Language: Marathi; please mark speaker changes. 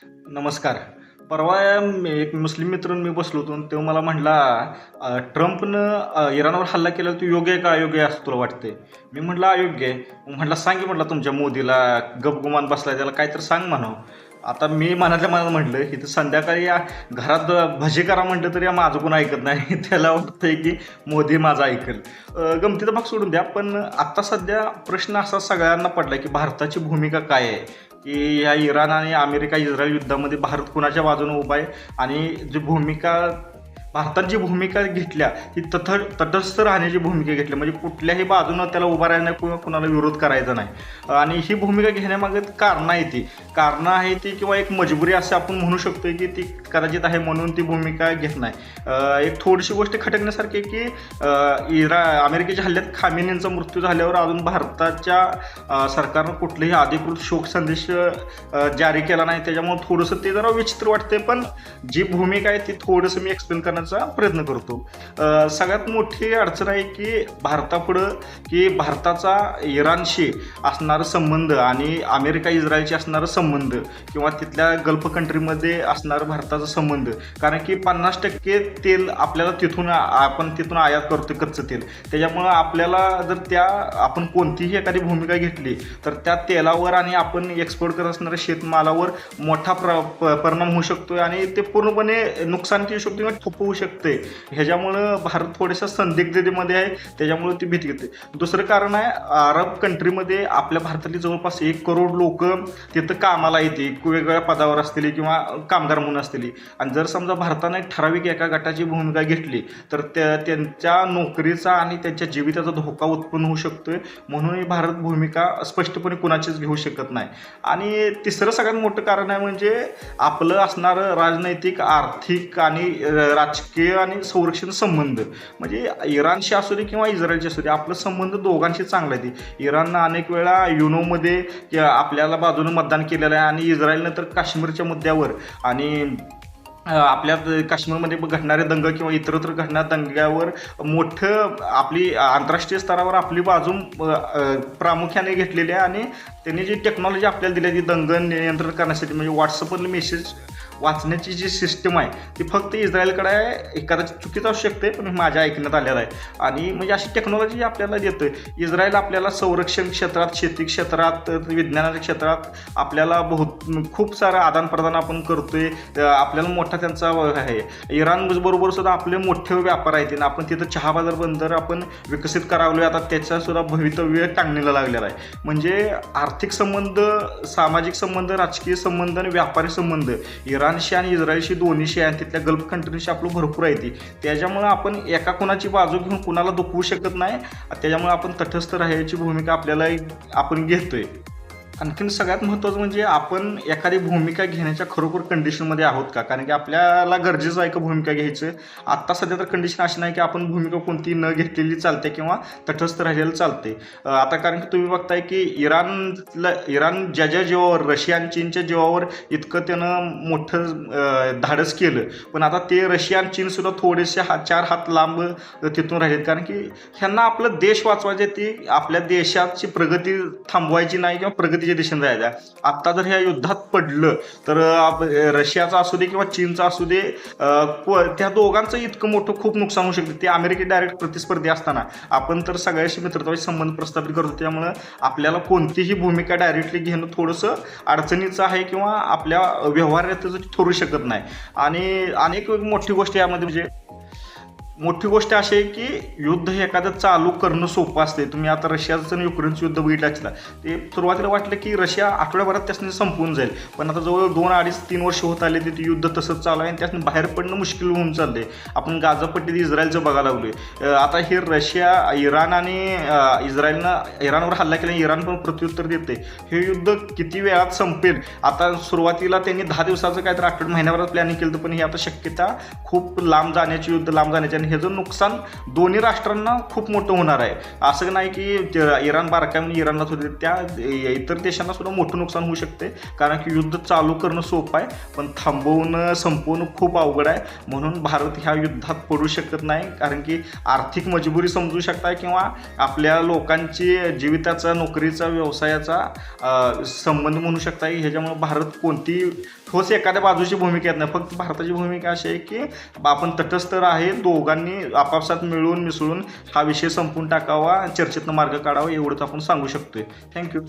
Speaker 1: नमस्कार. परवा एक मुस्लिम मित्र मी बसलो होतो आणि तो मला म्हटला, ट्रम्पनं इराणवर हल्ला केला तो योग्य आहे का अयोग्य आहे असं तुला वाटतंय? मी म्हटलं अयोग्य आहे. मग म्हटला सांग की म्हटलं तुमच्या मोदीला गपगुमान बसलाय त्याला काहीतरी सांग म्हणावं. आता मी मनातल्या मनात म्हटलं इथं संध्याकाळी घरात भजी करा म्हटलं तरी माझं कोण ऐकत नाही. त्याला वाटतंय की मोदी माझं ऐकेल. गमतीचा भाग सोडून द्या, पण आत्ता सध्या प्रश्न असा सगळ्यांना पडला की भारताची भूमिका काय आहे? की या इराण आणि अमेरिका इस्रायल युद्धामध्ये भारत कुणाच्या बाजूने उभा आहे आणि जी भूमिका भारतात जी भूमिका घेतल्या ती तटस्थ राहण्याची भूमिका घेतली, म्हणजे कुठल्याही बाजूनं त्याला उभा राहायला नाही किंवा कुणाला विरोध करायचा नाही. आणि ही भूमिका घेण्यामागे कारणं आहे ती किंवा एक मजबुरी असं आपण म्हणू शकतो की ती कदाचित आहे म्हणून ती भूमिका घेत नाही. एक थोडीशी गोष्ट खटकण्यासारखी आहे की अमेरिकेच्या हल्ल्यात खामेनींचा मृत्यू झाल्यावर अजून भारताच्या सरकारनं कुठलेही अधिकृत शोक संदेश जारी केला नाही. त्याच्यामुळे थोडंसं ते जरा विचित्र वाटते, पण जी भूमिका आहे ती थोडंसं मी एक्सप्लेन करण्याचा प्रयत्न करतो. सगळ्यात मोठी अडचण आहे की भारतापुढं की भारताचा इराणशी असणारा संबंध आणि अमेरिका इस्रायलशी असणारा संबंध किंवा तिथल्या गल्फ कंट्रीमध्ये असणारं भारताचा संबंध, कारण की 50% तेल आपल्याला आपण तिथून आयात करतो कच्चं तेल. त्याच्यामुळं आपल्याला जर आपण कोणतीही एखादी भूमिका घेतली तर त्या तेलावर आणि आपण एक्सपोर्ट करत असणाऱ्या शेतमालावर मोठा परिणाम होऊ शकतो आणि ते पूर्णपणे नुकसान करू शकतो किंवा ठप्प होऊ शकते. ह्याच्यामुळं भारत थोड्याशा संदिग्धतेमध्ये आहे, त्याच्यामुळे ती भीती घेते. दुसरं कारण आहे, अरब कंट्रीमध्ये आपल्या भारतातली जवळपास 1 करोड लोक तिथं कामाला येते, वेगवेगळ्या पदावर असतील किंवा कामगार म्हणून असतील. आणि जर समजा भारताने एक ठराविक एका गटाची भूमिका घेतली तर त्यांच्या नोकरीचा आणि त्यांच्या जीविताचा धोका उत्पन्न होऊ शकतोय. म्हणून भारत भूमिका स्पष्टपणे कुणाचीच घेऊ शकत नाही. आणि तिसरं सगळ्यात मोठं कारण आहे म्हणजे आपलं असणारं राजनैतिक, आर्थिक आणि राजकीय आणि संरक्षण संबंध. म्हणजे इराणशी असू दे किंवा इस्रायलशी असू दे, आपलं संबंध दोघांशी चांगला आहे. इराणनं अनेक वेळा युनोमध्ये आपल्याला बाजूनं मतदान केलेलं आहे आणि इस्रायलनं तर काश्मीरच्या मुद्द्यावर आणि आपल्या काश्मीरमध्ये घडणारे दंग किंवा इतरत्र घडणाऱ्या दंग्यावर मोठं आपली आंतरराष्ट्रीय स्तरावर आपली बाजू प्रामुख्याने घेतलेली आहे. आणि त्यांनी जी टेक्नॉलॉजी आपल्याला दिली आहे ती दंग नियंत्रण करण्यासाठी, म्हणजे व्हॉट्सअपवरले मेसेज वाचण्याची जी सिस्टम आहे ती फक्त इस्रायलकडे आहे. कदाचित चुकीचं असू शकते पण माझ्या ऐकण्यात आलेलं आहे. आणि म्हणजे अशी टेक्नॉलॉजी आपल्याला देतोय इस्रायल. आपल्याला संरक्षण क्षेत्रात, शेती क्षेत्रात, विज्ञानाच्या क्षेत्रात आपल्याला खूप सारं आदानप्रदान आपण करतोय. आपल्याला मोठा त्यांचा आहे. इराण बरोबर सुद्धा आपले मोठे व्यापार आहेत आणि आपण तिथं चहा बाजार बंदर आपण विकसित करावलोय. आता त्याचा सुद्धा भवितव्य टांगणीला लागलेला आहे. म्हणजे आर्थिक संबंध, सामाजिक संबंध, राजकीय संबंध आणि व्यापारी संबंध इराणशी आणि इस्रायलशी दोन्हीशी आणि तिथल्या गल्फ कंट्रीशी आपलं भरपूर आहे. त्याच्यामुळं आपण एका कोणाची बाजू घेऊन कुणाला दुखवू शकत नाही. त्याच्यामुळे आपण तटस्थ राहायची भूमिका आपण घेतोय. आणखीन सगळ्यात महत्त्वाचं म्हणजे आपण एखादी भूमिका घेण्याच्या खरोखर कंडिशनमध्ये आहोत का, कारण की आपल्याला गरजेचं आहे का भूमिका घ्यायचं. आत्ता सध्या तर कंडिशन अशी नाही की आपण भूमिका कोणती न घेतलेली चालते किंवा तटस्थ राहिलेलं चालते. आता कारण की तुम्ही बघताय की इराण ज्या जीवावर, रशिया आणि चीनच्या जीवावर इतकं त्यानं मोठं धाडस केलं, पण आता ते रशिया आणि चीनसुद्धा थोडेसे 4 हात लांब तिथून राहिलेत. कारण की ह्यांना आपलं देश वाचवायचे, ती आपल्या देशाची प्रगती थांबवायची नाही किंवा प्रगतीच्या दिशेने जायचं. आत्ता जर ह्या युद्धात पडलं तर रशियाचा असू दे किंवा चीनचा असू दे, त्या दोघांचं इतकं मोठं खूप नुकसान होऊ शकते. ते अमेरिके डायरेक्ट प्रतिस्पर्धी असताना आपण तर सगळ्याशी मित्रत्वाचे संबंध प्रस्थापित करतो. त्यामुळं आपल्याला कोणतीही भूमिका डायरेक्टली घेणं थोडंसं अडचणीचं आहे किंवा आपल्या व्यवहारात ठरू शकत नाही. आणि अनेक मोठी गोष्ट यामध्ये म्हणजे मोठी गोष्ट अशी आहे की युद्ध हे एखादं चालू करणं सोपं असते. तुम्ही आता रशियाचं आणि युक्रेनचं युद्ध बघितलं असलं, ते सुरुवातीला वाटलं की रशिया आठवड्याभरात त्यासनी संपवून जाईल, पण आता जवळ 2, 2.5, 3 वर्ष होत आले ते युद्ध तसंच चालू आहे आणि त्यातून बाहेर पडणं मुश्किल होऊन चाललंय. आपण गाझापट्टीत इस्रायलचं बघायला लागलोय. आता हे इराण आणि इराणवर हल्ला केला, इराण पण प्रत्युत्तर देते. हे युद्ध किती वेळात संपेल. आता सुरुवातीला त्यांनी 10 दिवसाचं काहीतरी महिन्याभरात प्लॅनिंग केलं, पण ही आता शक्यता खूप लांब जाण्याची आणि ह्याचं नुकसान दोन्ही राष्ट्रांना खूप मोठं होणार आहे. असं नाही की इराण बारकाय म्हणून इराणलाच होते, त्या इतर देशांना सुद्धा मोठं नुकसान होऊ शकते. कारण की युद्ध चालू करणं सोपं आहे, पण थांबवणं संपवणं खूप अवघड आहे. म्हणून भारत ह्या युद्धात पडू शकत नाही. कारण की आर्थिक मजबुरी समजू शकताय किंवा आपल्या लोकांची जीविताचा, नोकरीचा, व्यवसायाचा संबंध म्हणू शकताय. ह्याच्यामुळे भारत कोणती ठोस एखाद्या बाजूची भूमिका येत नाही. फक्त भारताची भूमिका अशी आहे की आपण तटस्थ आहे, दोघांनी आपापसात मिळून मिसळून हा विषय संपून टाकावा, चर्चेतनं मार्ग काढावा, एवढंच आपण सांगू शकतोय. थँक्यू.